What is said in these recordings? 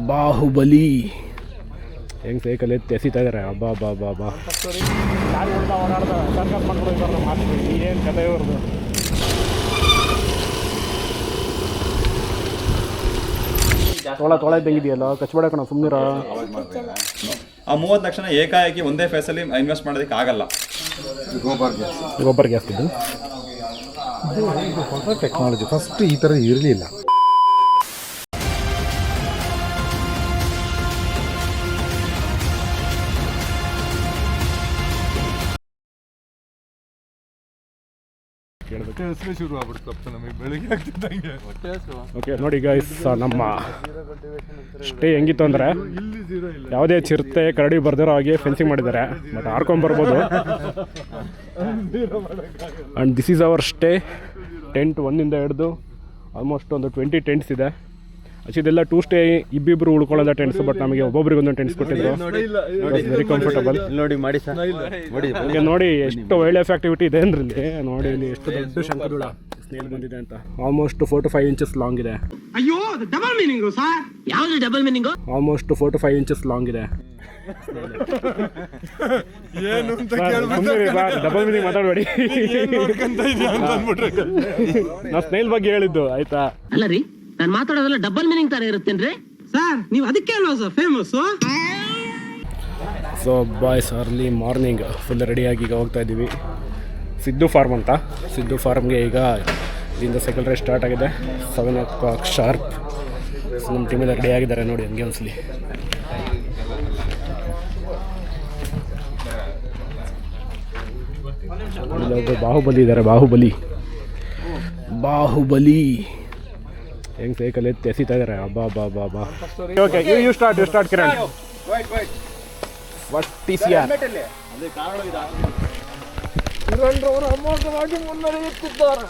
ಬಾಹುಬಲಿ ಹೆಂಗೆ ಸೈಕಲ್ ಎತ್ತಿ ಎಸಿತಾ ಇದ್ದಾರೆ. ಹಬ್ಬ ಹಬ್ಬ ಹಬ್ಬ ಹಬ್ಬ ಗಾಡಿ ಹೊಡ್ತಾ ಓಡಾಡ್ದ ಸರ್ಕಸ್ ಮಾಡ್ಕೊಂಡು ಹೋಗ್ತಾರೆ. ಮಾತು ಏನು ಕಥೆ ಇವ್ರದ್ದು. ತೊಳೆ ಇದ್ದಂಗಿದೆಯಲ್ಲ, ಕಚ್ಬೇಡ ಕಣ ಸುಮ್ಮನಿರ. ಆ 30 ಲಕ್ಷ ಏಕಾಏಕಿ ಒಂದೇ ಫೇಸಲ್ಲಿ ಇನ್ವೆಸ್ಟ್ ಮಾಡೋದಕ್ಕೆ ಆಗಲ್ಲ. ಗೊಬ್ಬರ ಗ್ಯಾಸ್ ಇದು ಹೊಸ ಟೆಕ್ನಾಲಜಿ, ಫಸ್ಟ್ ಈ ಥರ ಇರಲಿಲ್ಲ. ಶುರು ಆಗ್ಬಿಡ್ತಪ್ಪ ನಮಗೆ ಬೆಳಿಗ್ಗೆ ಆಗ್ತಿದ್ದಂಗೆ. ಓಕೆ ನೋಡಿ ಗೈಸ್, ನಮ್ಮ ಸ್ಟೇ ಹೆಂಗಿತ್ತು ಅಂದರೆ ಯಾವುದೇ ಚಿರತೆ ಕರಡಿ ಬರ್ದಿರೋ ಹಾಗೆ ಫೆನ್ಸಿಂಗ್ ಮಾಡಿದ್ದಾರೆ. ಬಟ್ ಆಡ್ಕೊಂಬರ್ಬೋದು. And this is our stay. Tent 1 ಹಿಡಿದು ಆಲ್ಮೋಸ್ಟ್ ಒಂದು 20 ಟೆಂಟ್ಸ್ ಇದೆ. ಇದೆಲ್ಲ 2 ಸ್ಟೇ, ಇಬ್ಬಿಬ್ರು ಉಳ್ಕೊಳ್ಳೋದ ಟೆಂಟ್ಸ್. ಬಟ್ ನಮಗೆ ಒಬ್ಬೊಬ್ರಿಗೆ ಒಂದೊಂದು ಟೆಂಟ್ಸ್ ಕೊಟ್ಟಿದ್ರು. Very comfortable. ನೋಡಿ ಮಾಡಿ ನೋಡಿ ಎಷ್ಟು ವೈಲ್ಡ್ ಲೈಫ್ ಆಕ್ಟಿವಿಟಿ ಇದೆ ಅಂದ್ರೆ ಇಲ್ಲಿ ನೋಡಿ. ಇಲ್ಲಿ ಎಷ್ಟು ದೊಡ್ಡ ಶಂಕದುಳ ಸ್ನೇಲ್ ಬಂದಿದೆ ಅಂತ. ಆಲ್ಮೋಸ್ಟ್ 4 to 5 ಇಂಚಸ್ ಲಾಂಗ್ ಇದೆ. ಅಯ್ಯೋ ಡಬಲ್ ಮೀನಿಂಗು ಸರ್. ಯಾವುದು double meaning? Almost 4 to 5 inches long ಇದೆ. ಡಬಲ್ ಮೀನಿಂಗ್ ಮಾತಾಡಬೇಡಿ. ನಾ ಸ್ನೇಲ್ ಬಗ್ಗೆ ಹೇಳಿದ್ದು ಆಯ್ತಾ. ಅಲ್ಲ ರೀ, ನಾನು ಮಾತಾಡೋದೆಲ್ಲ ಡಬಲ್ ಮೀನಿಂಗ್ ತರ ಇರುತ್ತೇನ್ರಿ ಸರ್. ನೀವು ಅದಕ್ಕೆ ಅಲ್ವಾ sir famous. So boys, early morning full ರೆಡಿಯಾಗಿ ಈಗ ಹೋಗ್ತಾ ಇದ್ದೀವಿ ಸಿದ್ದು ಫಾರ್ಮ್ ಅಂತ. ಸಿದ್ದು ಫಾರ್ಮ್ಗೆ ಈಗ ಇಲ್ಲಿಂದ ಸೈಕಲ್ ರೇಸ್ ಸ್ಟಾರ್ಟ್ ಆಗಿದೆ. 7 o'clock ಶಾರ್ಪ್. ಸೊ ನಮ್ಮ ಟೀಮೆಲ್ಲ ರೆಡಿ ಆಗಿದ್ದಾರೆ ನೋಡಿ, ಹಂಗೆ ಅನಿಸ್ಲಿ. ಬಾಹುಬಲಿ ಇದ್ದಾರೆ. ಬಾಹುಬಲಿ ಹೆಂಗೆ ಸೈಕಲ್ ಎತ್ತಿ ಎಸಿತಾ ಇದ್ದಾರೆ. ಹಬ್ಬ ಹಬ್ಬ ಹಬ್ಬ ಹಬ್ಬ. Okay, you start Kiran. What is your? ಕಿರಣ್ರವರು ಅಮೋಘವಾಗಿ ಮುನ್ನಡೆಯುತ್ತಿದ್ದಾರೆ.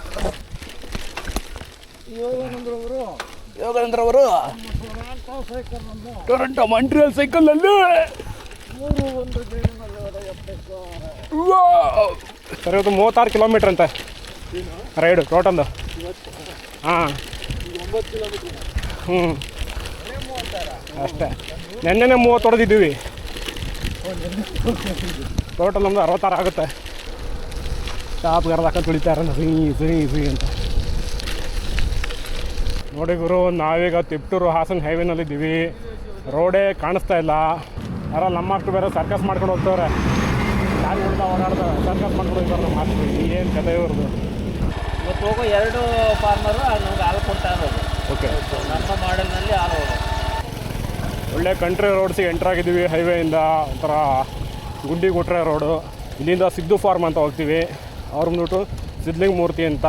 ಯೋಗೇಂದ್ರವರು ಟೊರೊಂಟೊ ಮಾಂಟ್ರಿಯಲ್ ಸೈಕಲಲ್ಲಿ ಸರ್ ಇವತ್ತು 36 ಕಿಲೋಮೀಟ್ರ್ ಅಂತೆ ರೈಡು ಟೋಟಲ್ದು. ಹಾಂ, ಅಷ್ಟೇ. ನೆನ್ನೆನೇ 30 ಹೊಡೆದಿದ್ದೀವಿ. ಟೋಟಲ್ ನಮ್ಮದು 66 ಆಗುತ್ತೆ. ಟಾಪ್ ಗರ್ದಾಕ ತುಳಿತಾರೆ ಸಿಹಿ ಅಂತ ನೋಡಿ ಗುರು. ನಾವೀಗ ತಿಪ್ಟೂರು ಹಾಸನ ಹೈವೇನಲ್ಲಿದ್ದೀವಿ. ರೋಡೇ ಕಾಣಿಸ್ತಾ ಇಲ್ಲ. ಯಾರಲ್ಲಿ ನಮ್ಮ ಮಕ್ಕಳು ಬೇರೆ ಸರ್ಕಸ್ ಮಾಡ್ಕೊಂಡು ಹೋಗ್ತವ್ರೆ. ಗಾಡಿ ಹೊಡ್ತಾ ಓಡಾಡ್ದ ಸರ್ಕಸ್ ಮಾಡ್ಕೊಂಡು ಹೋಗ್ತಾರೆ. ನಮ್ಮ ಮಾತು ಏನು ಕಥೆ ಇವ್ರದ್ದು. ಇವತ್ತು ಹೋಗೋ 2 ಫಾರ್ಮರು ನಮ್ಗೆ ಹಾಲು ಕೊಡ್ತಾ ಇರೋದು. ಓಕೆ, ನಮ್ಮ ಮಾಡೆಲ್ನಲ್ಲಿ ಹಾಲು ಒಳ್ಳೆ ಕಂಟ್ರಿ ರೋಡ್ಸಿಗೆ ಎಂಟ್ರಾಗಿದ್ದೀವಿ. ಹೈವೇಯಿಂದ ಒಂಥರ ಗುಂಡಿ ಕೊಟ್ರೆ ರೋಡು. ಇಲ್ಲಿಂದ ಸಿದ್ದು ಫಾರ್ಮ್ ಅಂತ ಹೋಗ್ತೀವಿ. ಅವ್ರು ಬಂದ್ಬಿಟ್ಟು ಸಿದ್ಧಲಿಂಗ ಮೂರ್ತಿ ಅಂತ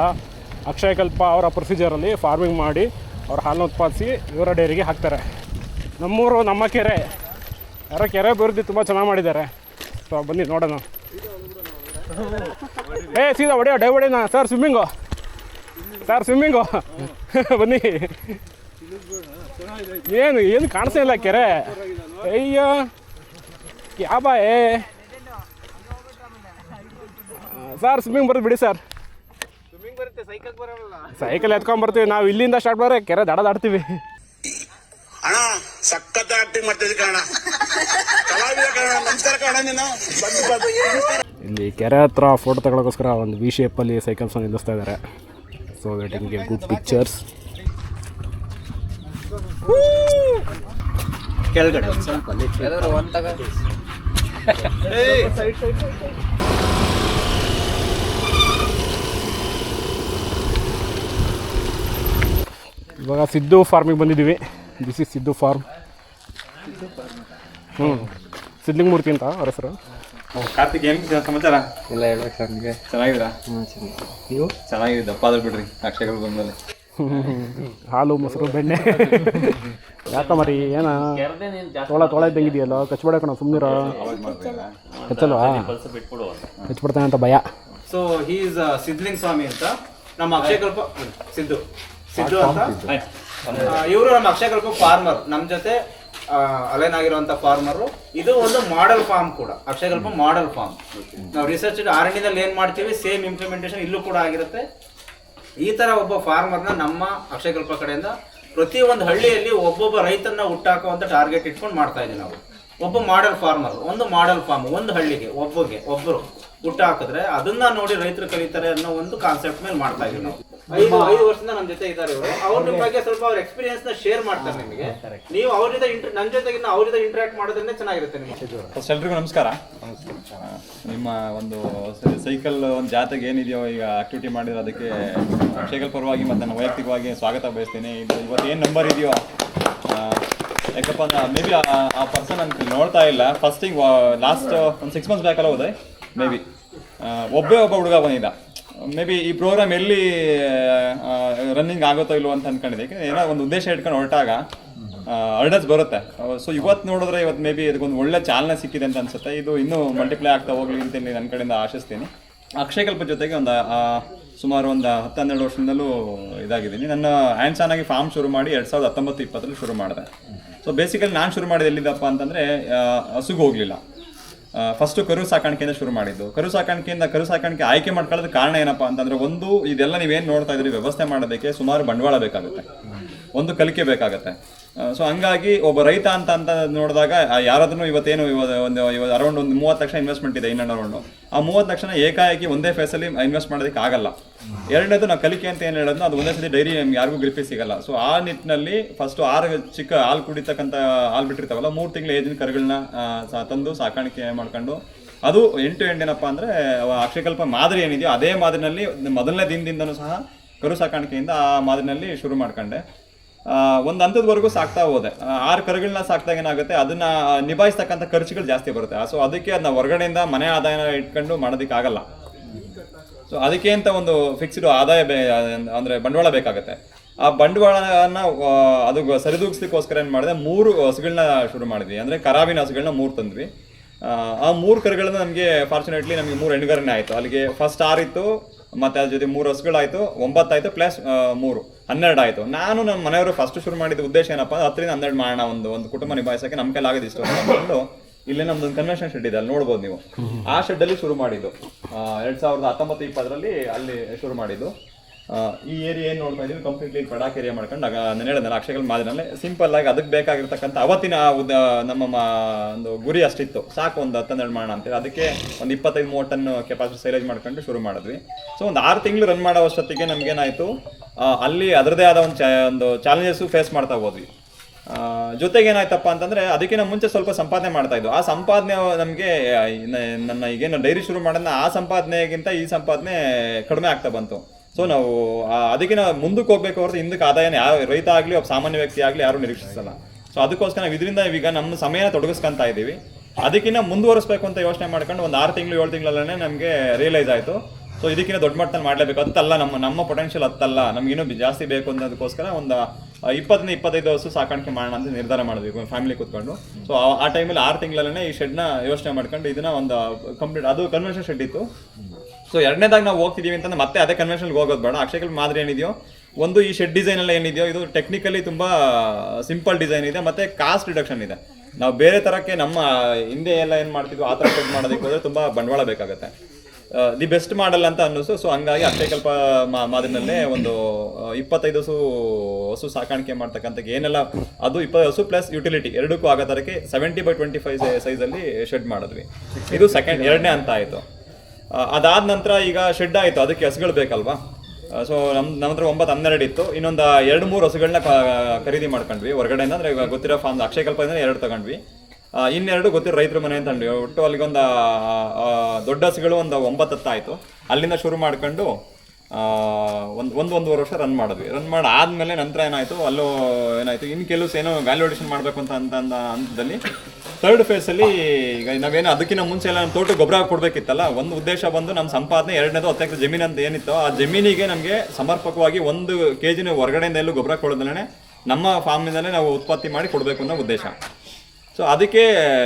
ಅಕ್ಷಯಕಲ್ಪ ಅವರ ಪ್ರೊಸೀಜರಲ್ಲಿ ಫಾರ್ಮಿಂಗ್ ಮಾಡಿ ಅವ್ರ ಹಾಲನ್ನ ಉತ್ಪಾದಿಸಿ ಇವರ ಡೈರಿಗೆ ಹಾಕ್ತಾರೆ. ನಮ್ಮೂರು ನಮ್ಮ ಕೆರೆ, ಯಾರೋ ಕೆರೆ ಅಭಿವೃದ್ಧಿ ತುಂಬ ಚೆನ್ನಾಗಿ ಮಾಡಿದ್ದಾರೆ. ಸೊ ಬನ್ನಿ ನೋಡೋಣ. ಸೀದಾ ಹೊಡೆಯೋಣ ಸರ್. ಸ್ವಿಮ್ಮಿಂಗು ಬನ್ನಿ. ಏನು ಕಾಣಿಸ್ತಾ ಇಲ್ಲ ಕೆರೆ. ಅಯ್ಯೋ ಕ್ಯಾ ಬಾಯ್ ಸರ್. ಸ್ವಿಮ್ಮಿಂಗ್ ಬರೋದು ಬಿಡಿ ಸರ್. ಸೈಕಲ್ ಎತ್ಕೊಂಡ್ಬರ್ತೀವಿ ನಾವು. ಇಲ್ಲಿಂದ ಸ್ಟಾರ್ಟ್ ಮಾಡಿದ್ರೆ ಕೆರೆ ದಾಡ್ತೀವಿ. ಅಣ್ಣ ಸಖತ್ ಆಕ್ಟಿಂಗ್ ಮಾಡ್ತಿದ್ವಿ ಕಣ. ನಮಸ್ಕಾರ ಕಣ. ನೀನು ಇಲ್ಲಿ ಕೆರೆ ಹತ್ರ ಫೋಟೋ ತಗೊಳ್ಳೋಕ್ಕೋಸ್ಕರ ಒಂದು ವಿ ಶೇಪಲ್ಲಿ ಸೈಕಲ್ಸ್ ನಿಲ್ಲಿಸ್ತಾ ಇದ್ದಾರೆ. So that you get good pictures. ಕೆಳಗಡೆ ಇವಾಗ ಸಿದ್ದು ಫಾರ್ಮಿಗೆ ಬಂದಿದ್ದೀವಿ. This is Siddu farm. Siddhalinga Murthy ಅಂತ ಅವ್ರ ಹೆಸರು. ಕಾರ್ತಿಕ್, ಏನು ಸಮಾಚಾರ? ಇಲ್ಲ ಹೇಳ್ಬೇಕು ಸರ್. ನಿಮಗೆ ಚೆನ್ನಾಗಿದ್ದೀರಾ? ನೀವು ಚೆನ್ನಾಗಿದೆ. ದಪ್ಪ ಆದ್ರೆ ಬಿಡ್ರಿ ಅಕ್ಷಯಗಳು ಬಂದಮೇಲೆ. ಹಾಲು ಮೊಸರು ಬೆಣ್ಣೆ ಯಾಕ ಮರಿ ಏನ ತೊಳೆ ಇದ್ದಂಗಿದೆಯಲ್ಲ, ಕಚ್ಬೇಡ ಕಣ ಸುಮ್ಮನಿರ. ಕಚ್ಚಲ್ವಾ? ಕಚ್ಬಿಡ್ತಾನೆ ಅಂತ ಭಯ. ಸೊ ಹಿ ಇಸ್ ಸಿದ್ಧಲಿಂಗ ಸ್ವಾಮಿ ಅಂತ ನಮ್ಮ ಅಕ್ಷಯಕಲ್ಪ ಸಿದ್ದು ಅಂತ. ಇವರು ನಮ್ಮ ಅಕ್ಷಯಕಲ್ಪ ಫಾರ್ಮರ್, ನಮ್ಮ ಜೊತೆ ಅಲೈನ್ ಆಗಿರುವಂಥ ಫಾರ್ಮರು. ಇದು ಒಂದು ಮಾಡೆಲ್ ಫಾರ್ಮ್ ಕೂಡ, ಅಕ್ಷಯಕಲ್ಪ ಮಾಡೆಲ್ ಫಾರ್ಮ್. ನಾವು ರಿಸರ್ಚ್ R&Dನಲ್ಲಿ ಏನು ಮಾಡ್ತೀವಿ ಸೇಮ್ ಇಂಪ್ಲಿಮೆಂಟೇಷನ್ ಇಲ್ಲೂ ಕೂಡ ಆಗಿರುತ್ತೆ. ಈ ಥರ ಒಬ್ಬ ಫಾರ್ಮರ್ನ ನಮ್ಮ ಅಕ್ಷಯಕಲ್ಪ ಕಡೆಯಿಂದ ಪ್ರತಿ ಒಂದು ಹಳ್ಳಿಯಲ್ಲಿ ಒಬ್ಬೊಬ್ಬ ರೈತನ ಹುಟ್ಟಾಕುವಂತ ಟಾರ್ಗೆಟ್ ಇಟ್ಕೊಂಡು ಮಾಡ್ತಾ ಇದೀವಿ ನಾವು. ಒಬ್ಬ ಮಾಡೆಲ್ ಫಾರ್ಮರ್, ಒಂದು ಮಾಡೆಲ್ ಫಾರ್ಮ್, ಒಂದು ಹಳ್ಳಿಗೆ ಒಬ್ಬರು ಹುಟ್ಟು ಹಾಕಿದ್ರೆ ಅದನ್ನ ನೋಡಿ ರೈತರು ಕಲಿತಾರೆ ಅನ್ನೋ ಒಂದು ಕಾನ್ಸೆಪ್ಟ್ ಮೇಲೆ ಮಾಡ್ತಾ ಇದೀವಿ ನಾವು. 5 ವರ್ಷದಿಂದ ನಮ್ಮ ಜೊತೆ ಇದ್ದಾರೆ ಇವರು. ಅವ್ರ ನಿಮ್ಮ ಬಗ್ಗೆ ಸ್ವಲ್ಪ ಅವ್ರ ಎಕ್ಸ್ಪೀರಿಯನ್ಸ್ ನ ಶೇರ್ ಮಾಡ್ತಾರೆ ನಿಮಗೆ. ನೀವು ಅವ್ರ ಜೊತೆ ನನ್ನ ಜೊತೆಗೆ ಅವ್ರ ಜೊತೆ ಇಂಟರಾಕ್ಟ್ ಮಾಡೋದ್ರಿಂದ ಚೆನ್ನಾಗಿರುತ್ತೆ ನಿಮಗೆ. ಫಸ್ಟ್ ಎಲ್ರಿಗೂ ನಮಸ್ಕಾರ. ನಿಮ್ಮ ಒಂದು ಸೈಕಲ್ ಒಂದು ಜಾತೆಗೆ ಏನಿದೆಯೋ ಈಗ ಆಕ್ಟಿವಿಟಿ ಮಾಡಿದ್ರೆ ಅದಕ್ಕೆ ಅಕ್ಷಯಕಲ್ ಪರವಾಗಿ ಮತ್ತು ನಾನು ವೈಯಕ್ತಿಕವಾಗಿ ಸ್ವಾಗತ ಬಯಸ್ತೀನಿ. ಇವತ್ತು ಏನು ನಂಬರ್ ಇದೆಯೋ ಯಾಕಪ್ಪ ಅಂದ್ರೆ ಮೇ ಬಿ ಆ ಪರ್ಸನ್ ಅಂತ ನೋಡ್ತಾ ಇಲ್ಲ. ಫಸ್ಟಿಂಗ್ ಲಾಸ್ಟ್ ಒಂದು 6 months ಬ್ಯಾಕಲ್ಲ ಹೋದೆ ಮೇ ಬಿ ಒಬ್ಬ ಹುಡುಗ ಬಂದಿದ್ದ. ಮೇ ಬಿ ಈ ಪ್ರೋಗ್ರಾಮ್ ಎಲ್ಲಿ ರನ್ನಿಂಗ್ ಆಗುತ್ತೋ ಇಲ್ವೋ ಅಂತ ಅಂದ್ಕೊಂಡಿದ್ದೆ. ಏನೋ ಒಂದು ಉದ್ದೇಶ ಇಟ್ಕೊಂಡು ಹೊರಟಾಗ ಅರ್ಡರ್ಸ್ ಬರುತ್ತೆ. ಸೊ ಇವತ್ತು ನೋಡಿದ್ರೆ ಇವತ್ತು ಮೇ ಬಿ ಇದಕ್ಕೊಂದು ಒಳ್ಳೆ ಚಾಲನೆ ಸಿಕ್ಕಿದೆ ಅಂತ ಅನ್ಸುತ್ತೆ. ಇದು ಇನ್ನೂ ಮಲ್ಟಿಪ್ಲೈ ಆಗ್ತಾ ಹೋಗ್ಲಿ ಅಂತ ನನ್ನ ಕಡೆಯಿಂದ ಆಶಿಸ್ತೀನಿ. ಅಕ್ಷಯಕಲ್ಪ ಜೊತೆಗೆ ಒಂದು ಸುಮಾರು ಒಂದು 10-12 ವರ್ಷದಿಂದಲೂ ಇದಾಗಿದ್ದೀನಿ. ನನ್ನ ಹ್ಯಾಂಡ್ಸ್ ಆನ್ ಆಗಿ ಫಾರ್ಮ್ ಶುರು ಮಾಡಿ 2019-20 ಶುರು ಮಾಡಿದೆ. ಸೊ ಬೇಸಿಕಲಿ ನಾನು ಶುರು ಮಾಡಿದ್ದು ಎಲ್ಲಿದ್ದಪ್ಪ ಅಂತಂದರೆ ಹಸುಗೆ ಹೋಗಲಿಲ್ಲ. ಫಸ್ಟು ಕರು ಸಾಕಾಣಿಕೆಯಿಂದ ಶುರು ಮಾಡಿದ್ದು. ಕರು ಸಾಕಾಣಿಕೆ ಆಯ್ಕೆ ಮಾಡ್ಕೊಳ್ಳೋದು ಕಾರಣ ಏನಪ್ಪ ಅಂತಂದರೆ, ಒಂದು ಇದೆಲ್ಲ ನೀವೇನು ನೋಡ್ತಾ ಇದ್ರಿ ವ್ಯವಸ್ಥೆ ಮಾಡೋದಕ್ಕೆ ಸುಮಾರು ಬಂಡವಾಳ ಬೇಕಾಗುತ್ತೆ, ಒಂದು ಕಲಿಕೆ ಬೇಕಾಗುತ್ತೆ. ಸೊ ಹಂಗಾಗಿ ಒಬ್ಬ ರೈತ ಅಂತ ನೋಡಿದಾಗ ಯಾರಾದ್ರೂ ಇವತ್ತೇನು ಒಂದು ಅರೌಂಡ್ ಒಂದು 30 ಲಕ್ಷ ಇನ್ವೆಸ್ಟ್ಮೆಂಟ್ ಇದೆ ಇನ್ನೊಂದು ಅರೌಂಡು. ಆ 30 ಲಕ್ಷನ ಏಕಾಏಕಿ ಒಂದೇ ಫೇಸಲ್ಲಿ ಇನ್ವೆಸ್ಟ್ ಮಾಡೋದಕ್ಕೆ ಆಗಲ್ಲ. ಎರಡನೇದು ನಾವು ಕಲಿಕೆ ಅಂತ ಏನು ಹೇಳೋದು, ಅದು ಒಂದೇ ಸತಿ ಡೈರಿ ನಮ್ಗೆ ಯಾರಿಗೂ ಗ್ರಿಫಿ ಸಿಗಲ್ಲ. ಸೊ ಆ ನಿಟ್ಟಿನಲ್ಲಿ ಫಸ್ಟು 6 ಚಿಕ್ಕ ಹಾಲು ಕುಡಿತಕ್ಕಂಥ ಹಾಲು ಬಿಟ್ಟಿರ್ತಾವಲ್ಲ, 3 ತಿಂಗಳ ಏಜಿನ ಕರುಗಳನ್ನ ತಂದು ಸಾಕಾಣಿಕೆ ಮಾಡ್ಕೊಂಡು ಅದು ಎಂಟು ಏನಪ್ಪ ಅಂದರೆ ಅಕ್ಷಯಕಲ್ಪ ಮಾದರಿ ಏನಿದೆಯೋ ಅದೇ ಮಾದರಿನಲ್ಲಿ ಮೊದಲನೇ ದಿನದಿಂದನೂ ಸಹ ಕರು ಸಾಕಾಣಿಕೆಯಿಂದ ಆ ಮಾದರಿನಲ್ಲಿ ಶುರು ಮಾಡ್ಕೊಂಡೆ. ಒಂದು ಹಂತದವರೆಗೂ ಸಾಕ್ತಾ ಹೋದೆ. 6 ಕರುಗಳನ್ನ ಸಾಕ್ದಾಗ ಏನಾಗುತ್ತೆ, ಅದನ್ನ ನಿಭಾಯಿಸ್ತಕ್ಕಂಥ ಖರ್ಚುಗಳು ಜಾಸ್ತಿ ಬರುತ್ತೆ. ಸೊ ಅದಕ್ಕೆ ಅದನ್ನ ಹೊರಗಡೆಯಿಂದ ಮನೆ ಆದಾಯನ ಇಟ್ಕೊಂಡು ಮಾಡೋದಕ್ಕಾಗಲ್ಲ. ಸೊ ಅದಕ್ಕೆ ಅಂತ ಒಂದು ಫಿಕ್ಸ್ಡ್ ಆದಾಯ ಅಂದರೆ ಬಂಡವಾಳ ಬೇಕಾಗುತ್ತೆ. ಆ ಬಂಡವಾಳನ ಅದು ಸರಿದೂಗಿಸ್ಲಿಕ್ಕೋಸ್ಕರ ಏನು ಮಾಡಿದೆ, 3 ಹಸುಗಳನ್ನ ಶುರು ಮಾಡಿದ್ವಿ. ಅಂದರೆ ಕರಾಬಿನ ಹಸುಗಳನ್ನ 3 ತಂದ್ವಿ. ಆ 3 ಕರುಗಳನ್ನ ನಮಗೆ ಫಾರ್ಚುನೇಟ್ಲಿ ನಮಗೆ 3 ಹೆಣ್ಣುಗರನೇ ಆಯಿತು. ಅಲ್ಲಿಗೆ ಫಸ್ಟ್ 6 ಇತ್ತು, ಮತ್ತು ಅದ್ರ ಜೊತೆ 3 ಹಸುಗಳಾಯಿತು, 9 ಆಯಿತು, ಪ್ಲಸ್ 3 12 ಆಯಿತು. ನಾನು ನಮ್ಮ ಮನೆಯವರು ಫಸ್ಟ್ ಶುರು ಮಾಡಿದ ಉದ್ದೇಶ ಏನಪ್ಪ, 10ರಿಂದ 12 ಮಾಡೋಣ, ಒಂದು ಕುಟುಂಬ ನಿಭಾಯಿಸೋಕ್ಕೆ ನಮ್ಮ ಕೈಲಿ ಆಗೋದು ಇಷ್ಟು ಅಂದ್ಕೊಂಡು ಇಲ್ಲೇ ನಮ್ದೊಂದು ಕನ್ವೆನ್ಷನ್ ಶೆಡ್ ಇದೆ, ಅಲ್ಲಿ ನೋಡ್ಬೋದು ನೀವು. ಆ ಶೆಡ್ಡಲ್ಲಿ ಶುರು ಮಾಡಿದ್ದು 2019-20 ಅಲ್ಲಿ ಶುರು ಮಾಡಿದ್ದು. ಈ ಏರಿಯಾ ಏನು ನೋಡ್ತಾ ಇದೀವಿ ಕಂಪ್ಲೀಟ್ಲಿ ಪಡಾಕ್ ಏರಿಯಾ ಮಾಡ್ಕೊಂಡು ನಾನು ಹೇಳಿದ್ನಲ್ಲ ಅಕ್ಷಯಕಲ್ ಮಾದರಿನಲ್ಲಿ ಸಿಂಪಲ್ ಆಗಿ ಅದಕ್ಕೆ ಬೇಕಾಗಿರ್ತಕ್ಕಂಥ ಅವತ್ತಿನ ನಮ್ಮ ಒಂದು ಗುರಿ ಅಷ್ಟಿತ್ತು, ಸಾಕು ಒಂದು 10-12 ಮಾಡೋಣ ಅಂತೇಳಿ. ಅದಕ್ಕೆ ಒಂದು 25-30 ಟನ್ ಕೆಪಾಸಿಟಿ ಸೈಲೇಜ್ ಮಾಡ್ಕೊಂಡು ಶುರು ಮಾಡಿದ್ವಿ. ಸೊ ಒಂದು 6 ತಿಂಗಳು ರನ್ ಮಾಡೋ ಅಷ್ಟೊತ್ತಿಗೆ ನಮಗೇನಾಯಿತು, ಅಲ್ಲಿ ಅದರದೇ ಆದ ಒಂದು ಚಾಲೆಂಜಸ್ಸು ಫೇಸ್ ಮಾಡ್ತಾ ಹೋದ್ವಿ. ಜೊತೆಗೆ ಏನಾಯ್ತಪ್ಪ ಅಂತಂದರೆ ಅದಕ್ಕಿಂತ ಮುಂಚೆ ಸ್ವಲ್ಪ ಸಂಪಾದನೆ ಮಾಡ್ತಾ ಇದ್ದು. ಆ ಸಂಪಾದನೆ ನಮಗೆ ನನ್ನ ಈಗೇನು ಡೈರಿ ಶುರು ಮಾಡೋಣ ಆ ಸಂಪಾದನೆಗಿಂತ ಈ ಸಂಪಾದನೆ ಕಡಿಮೆ ಆಗ್ತಾ ಬಂತು. ಸೊ ನಾವು ಅದಕ್ಕೆ ನಾವು ಮುಂದಕ್ಕೆ ಹೋಗ್ಬೇಕು ಹೊರತು ಹಿಂದಕ್ಕೆ ಆದಾಯನ ಯಾವ ರೈತ ಆಗಲಿ ಒಬ್ಬ ಸಾಮಾನ್ಯ ವ್ಯಕ್ತಿ ಆಗಲಿ ಯಾರೂ ನಿರೀಕ್ಷಿಸಲ್ಲ. ಸೊ ಅದಕ್ಕೋಸ್ಕರ ನಾವು ಇದರಿಂದ ಈಗ ನಮ್ಮ ಸಮಯನ ತೊಡಗಿಸ್ಕೊಂತ ಇದ್ದೀವಿ. ಅದಕ್ಕಿಂತ ಮುಂದುವರಿಸಬೇಕು ಅಂತ ಯೋಚನೆ ಮಾಡ್ಕೊಂಡು ಒಂದು 6 ತಿಂಗಳು 7 ತಿಂಗಳಲ್ಲೇ ನಮಗೆ ರಿಯಲೈಸ್ ಆಯಿತು. ಸೊ ಇದಕ್ಕಿಂತ ದೊಡ್ಡ ಮಟ್ಟದಲ್ಲಿ ಮಾಡಲೇಬೇಕು, ಅತ್ತಲ್ಲ ನಮ್ಮ ಪೊಟೆನ್ಷಿಯಲ್ ಅತ್ತಲ್ಲ, ನಮಗಿನ್ನೂ ಜಾಸ್ತಿ ಬೇಕು ಅನ್ನೋದಕ್ಕೋಸ್ಕರ ಒಂದು 20-25 ಹಸು ಸಾಕಾಣಿಕೆ ಮಾಡೋಣ ಅಂತ ನಿರ್ಧಾರ ಮಾಡಿದ್ವಿ ಫ್ಯಾಮಿಲಿ ಕೂತ್ಕೊಂಡು. ಸೊ ಆ ಟೈಮಲ್ಲಿ 6 ತಿಂಗಳಲ್ಲೇ ಈ ಶೆಡ್ನ ಯೋಚನೆ ಮಾಡ್ಕೊಂಡು ಇದನ್ನ ಒಂದು ಕಂಪ್ಲೀಟ್, ಅದು ಕನ್ವೆನ್ಷನ್ ಶೆಡ್ ಇತ್ತು. ಸೊ ಎರಡನೇದಾಗ ನಾವು ಹೋಗ್ತಿದ್ದೀವಿ ಅಂತಂದ್ರೆ ಮತ್ತೆ ಅದೇ ಕನ್ವೆನ್ಷನ್ಗೆ ಹೋಗೋದು ಬೇಡ. ಅಕ್ಷಯಕಲ್ಪ ಮಾದರಿ ಏನಿದೆಯೋ ಒಂದು ಈ ಶೆಡ್ ಡಿಸೈನ್ ಎಲ್ಲ ಏನಿದೆಯೋ ಇದು ಟೆಕ್ನಿಕಲಿ ತುಂಬ ಸಿಂಪಲ್ ಡಿಸೈನ್ ಇದೆ, ಮತ್ತು ಕಾಸ್ಟ್ ರಿಡಕ್ಷನ್ ಇದೆ. ನಾವು ಬೇರೆ ಥರಕ್ಕೆ ನಮ್ಮ ಹಿಂದೆ ಎಲ್ಲ ಏನು ಮಾಡ್ತಿದ್ವಿ ಆ ಥರ ಶೆಡ್ ಮಾಡೋದಕ್ಕೆ ಹೋದರೆ ತುಂಬ ಬಂಡವಾಳ ಬೇಕಾಗುತ್ತೆ. ದಿ ಬೆಸ್ಟ್ ಮಾಡಲ್ ಅಂತ ಅನ್ನಿಸು. ಸೊ ಹಂಗಾಗಿ ಅಕ್ಷಯಕಲ್ಪ ಮಾದರಿನಲ್ಲೇ ಒಂದು 25 ಹಸು ಸಾಕಾಣಿಕೆ ಮಾಡ್ತಕ್ಕಂಥ ಏನೆಲ್ಲ ಅದು 20 ಹಸು ಪ್ಲಸ್ ಯುಟಿಲಿಟಿ ಎರಡಕ್ಕೂ ಆಗೋ ಥರಕ್ಕೆ 70/25 ಸೈಜಲ್ಲಿ ಶೆಡ್ ಮಾಡಿದ್ವಿ. ಇದು ಎರಡನೇ ಹಂತ ಆಯಿತು. ಅದಾದ ನಂತರ ಈಗ ಶೆಡ್ ಆಯಿತು, ಅದಕ್ಕೆ ಹಸುಗಳು ಬೇಕಲ್ವಾ. ಸೊ ನಮ್ಮ ಹತ್ರ 9-12 ಇತ್ತು. ಇನ್ನೊಂದು 2-3 ಹಸುಗಳನ್ನ ಖರೀದಿ ಮಾಡ್ಕೊಂಡ್ವಿ ಹೊರಗಡೆಯಿಂದ. ಅಂದರೆ ಗೊತ್ತಿರೋ ಫಾರ್ಮ್ ಅಕ್ಷಯಕಲ್ಪದಿಂದ 2 ತಗೊಂಡ್ವಿ, ಇನ್ನೆರಡು ಗೊತ್ತಿರೋ ರೈತರ ಮನೆ ಅಂತ ಅಂದ್ವಿ. ಒಟ್ಟು ಅಲ್ಲಿಗೊಂದು ದೊಡ್ಡ ಹಸುಗಳು ಒಂದು 9-10 ಆಯಿತು. ಅಲ್ಲಿಂದ ಶುರು ಮಾಡ್ಕೊಂಡು ಒಂದೂವರೆ ವರ್ಷ ರನ್ ಮಾಡಿದ್ವಿ. ರನ್ ಮಾಡಿ ಆದಮೇಲೆ ನಂತರ ಏನಾಯಿತು, ಅಲ್ಲೂ ಏನಾಯಿತು, ಇನ್ನು ಕೆಲವು ಏನೋ ವ್ಯಾಲ್ಯೂ ಅಡಿಷನ್ ಮಾಡಬೇಕು ಅಂತ ಹಂತದಲ್ಲಿ 3rd ಫೇಸಲ್ಲಿ ಈಗ ನಾವೇನು ಅದಕ್ಕಿಂತ ಮುಂಚೆ ಎಲ್ಲ ನಮ್ಮ ತೋಟ ಗೊಬ್ಬರ ಕೊಡಬೇಕಿತ್ತಲ್ಲ, ಒಂದು ಉದ್ದೇಶ ಬಂದು ನಮ್ಮ ಸಂಪಾದನೆ. ಎರಡನೇದು 10 ಎಕರೆ ಜಮೀನು ಅಂತ ಏನಿತ್ತು ಆ ಜಮೀನಿಗೆ ನಮಗೆ ಸಮರ್ಪಕವಾಗಿ 1 kg ಹೊರಗಡೆಯಿಂದ ಎಲ್ಲೂ ಗೊಬ್ಬರ ಕೊಡೋದಲ್ಲೇ ನಮ್ಮ ಫಾರ್ಮಿಂದಲೇ ನಾವು ಉತ್ಪತ್ತಿ ಮಾಡಿ ಕೊಡಬೇಕು ಅನ್ನೋ ಉದ್ದೇಶ. ಸೊ ಅದಕ್ಕೆ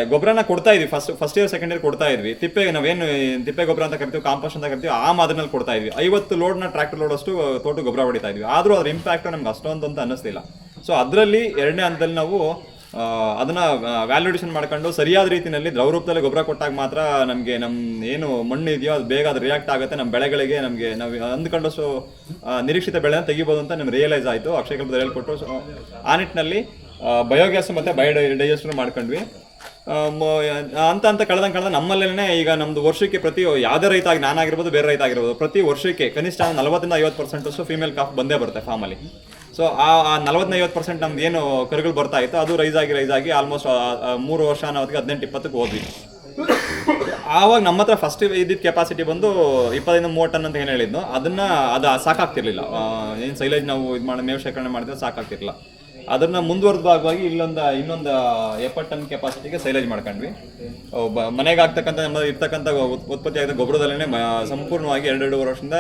ಗೊಬ್ಬರನ ಕೊಡ್ತಾ ಇದ್ವಿ. ಫಸ್ಟ್ ಇಯರ್ ಸೆಕೆಂಡ್ ಇಯರ್ ಕೊಡ್ತಾ ಇದ್ವಿ. ನಾವೇನು ತಿಪ್ಪೆ ಗೊಬ್ಬರ ಅಂತ ಕರಿತೀವಿ, ಕಾಂಪೋಸ್ಟ್ ಅಂತ ಕರಿತೀವಿ, ಆ ಮಾದರಿನಲ್ಲಿ ಕೊಡ್ತಾ ಇದ್ವಿ. 50 ಲೋಡ್ನ ಟ್ರ್ಯಾಕ್ಟರ್ ಲೋಡ್ ಅಷ್ಟು ತೋಟ ಗೊಬ್ಬರ ಹೊಡಿತಾ ಇದ್ವಿ. ಆದರೂ ಅದ್ರ ಇಂಪ್ಯಾಕ್ಟ್ ನಮ್ಗೆ ಅಷ್ಟೊಂದು ಅಂತ ಅನ್ನಿಸ್ಲಿಲ್ಲ. ಸೊ ಅದರಲ್ಲಿ ಎರಡನೇ ಹಂತದಲ್ಲಿ ನಾವು ಅದನ್ನು ವ್ಯಾಲ್ಯೂಡೇಷನ್ ಮಾಡ್ಕೊಂಡು ಸರಿಯಾದ ರೀತಿಯಲ್ಲಿ ದ್ರವರೂಪದಲ್ಲಿ ಗೊಬ್ಬರ ಕೊಟ್ಟಾಗ ಮಾತ್ರ ನಮಗೆ ನಮ್ಮ ಏನು ಮಣ್ಣು ಇದೆಯೋ ಅದು ಬೇಗ ಅದು ರಿಯಾಕ್ಟ್ ಆಗುತ್ತೆ, ನಮ್ಮ ಬೆಳೆಗಳಿಗೆ ನಮಗೆ ನಾವು ಅಂದ್ಕೊಂಡಷ್ಟು ನಿರೀಕ್ಷಿತ ಬೆಳೆನ ತೆಗಿಬೋದು ಅಂತ ನಮ್ಗೆ ರಿಯಲೈಸ್ ಆಯಿತು. ಅಕ್ಷಯಕಲ್ಪದಲ್ಲಿ ಹೇಳ್ಕೊಟ್ಟು ಸೊ ಆ ನಿಟ್ಟಿನಲ್ಲಿ ಬಯೋಗ್ಯಾಸ್ ಮತ್ತು ಬಯೋಡೈಜೆಸ್ಟರ್ ಮಾಡ್ಕೊಂಡ್ವಿ. ಅಂತ ಕಳೆದಂಗೆ ನಮ್ಮಲ್ಲೇ ಈಗ ನಮ್ಮದು ವರ್ಷಕ್ಕೆ ಪ್ರತಿ ಯಾವುದೇ ರೈತ ಆಗಿ ನಾನಾಗಿರ್ಬೋದು ಬೇರೆ ರೈತ ಆಗಿರ್ಬೋದು ಪ್ರತಿ ವರ್ಷಕ್ಕೆ ಕನಿಷ್ಠ 40-50% ಫೀಮೇಲ್ ಕಾಫ್ ಬಂದೇ ಬರುತ್ತೆ ಫಾರ್ಮಲ್ಲಿ. ಸೊ ಆ 40-50% ನಮ್ದು ಏನು ಕರುಗಳು ಬರ್ತಾ ಇತ್ತು ಅದು ರೈಸ್ ಆಗಿ ಆಲ್ಮೋಸ್ಟ್ 3 ವರ್ಷ ಅನ್ನೋದಕ್ಕೆ 18-20ಕ್ಕೆ ಹೋದ್ವಿ. ಆವಾಗ ನಮ್ಮ ಹತ್ರ ಫಸ್ಟ್ ಇದ್ದಿದ್ದ ಕೆಪಾಸಿಟಿ ಬಂದು 25-30 ಟನ್ ಅಂತ ಏನು ಹೇಳಿದ್ನು, ಅದು ಸಾಕಾಗ್ತಿರ್ಲಿಲ್ಲ. ಏನು ಸೈಲೇಜ್ ನಾವು ಇದು ಮಾಡಿ ಮೇವು ಶೇಖರಣೆ ಮಾಡಿದ್ರೆ ಸಾಕಾಗ್ತಿರ್ಲಿಲ್ಲ. ಅದನ್ನು ಮುಂದುವರೆದ ಭಾಗವಾಗಿ ಇನ್ನೊಂದು 70 ಟನ್ ಕೆಪಾಸಿಟಿಗೆ ಸೈಲೇಜ್ ಮಾಡ್ಕೊಂಡ್ವಿ. ಮನೆಗೆ ಆಗ್ತಕ್ಕಂಥ ನಮ್ಮ ಇರ್ತಕ್ಕಂಥ ಉತ್ಪತ್ತಿ ಆಗಿದ್ದ ಗೊಬ್ಬರದಲ್ಲೇ ಸಂಪೂರ್ಣವಾಗಿ 2-2 ವರ್ಷದಿಂದ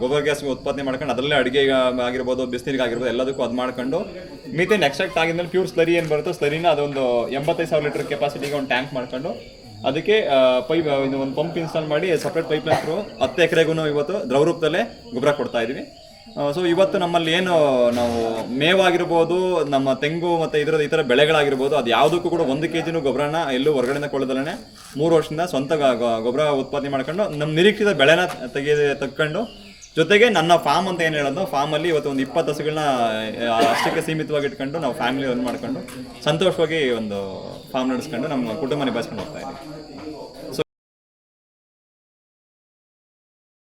ಗೊಬ್ಬರ ಗ್ಯಾಸ್ ಉತ್ಪಾದನೆ ಮಾಡ್ಕೊಂಡು ಅದರಲ್ಲೇ ಅಡುಗೆ ಆಗಿರ್ಬೋದು ಬಿಸಿನೀರಿಗೆ ಆಗಿರ್ಬೋದು ಎಲ್ಲದಕ್ಕೂ ಅದು ಮಾಡ್ಕೊಂಡು ಮೀಥೇನ್ ಎಕ್ಸ್ಟ್ರಾಕ್ಟ್ ಆಗಿದ್ಮೇಲೆ ಪ್ಯೂರ್ ಸ್ಲರಿ ಏನು ಬರುತ್ತೋ ಸ್ಲರಿನ ಅದೊಂದು 85,000 ಲೀಟರ್ ಕೆಪಾಸಿಟಿಗೆ ಒಂದು ಟ್ಯಾಂಕ್ ಮಾಡ್ಕೊಂಡು ಅದಕ್ಕೆ ಇದು ಒಂದು ಪಂಪ್ ಇನ್ಸ್ಟಾಲ್ ಮಾಡಿ ಸಪ್ರೇಟ್ ಪೈಪ್ ಲೈನ್ ಥ್ರೂ 10 ಎಕರೆಗೂ ಇವತ್ತು ದ್ರವರೂಪದಲ್ಲೇ ಗೊಬ್ಬರ ಕೊಡ್ತಾ ಇದ್ದೀವಿ. ಸೊ ಇವತ್ತು ನಮ್ಮಲ್ಲಿ ಏನು ನಾವು ಮೇವಾಗಿರ್ಬೋದು, ನಮ್ಮ ತೆಂಗು ಮತ್ತು ಈ ಥರ ಬೆಳೆಗಳಾಗಿರ್ಬೋದು, ಅದು ಯಾವುದಕ್ಕೂ ಕೂಡ 1 kg ಗೊಬ್ಬರನ ಎಲ್ಲೂ ಹೊರಗಡೆಯಿಂದ ಕೊಳ್ಳದಲ್ಲೇ 3 ವರ್ಷದಿಂದ ಸ್ವಂತ ಗೊಬ್ಬರ ಉತ್ಪಾದನೆ ಮಾಡ್ಕೊಂಡು ನಮ್ಮ ನಿರೀಕ್ಷಿತ ಬೆಳೆನ ತಕ್ಕೊಂಡು ಜೊತೆಗೆ ನನ್ನ ಫಾರ್ಮ್ ಅಂತ ಏನು ಹೇಳೋದು, ಫಾರ್ಮಲ್ಲಿ ಇವತ್ತು ಒಂದು 20 ಹಸುಗಳನ್ನ ಅಷ್ಟಕ್ಕೆ ಸೀಮಿತವಾಗಿ ಇಟ್ಕೊಂಡು ನಾವು ಫ್ಯಾಮಿಲಿ ರನ್ ಮಾಡ್ಕೊಂಡು ಸಂತೋಷವಾಗಿ ಒಂದು ಫಾರ್ಮ್ ನಡೆಸ್ಕೊಂಡು ನಮ್ಮ ಕುಟುಂಬ ನಿಭಾಯಿಸ್ಕೊಂಡು ಹೋಗ್ತಾ ಇದ್ದೀವಿ.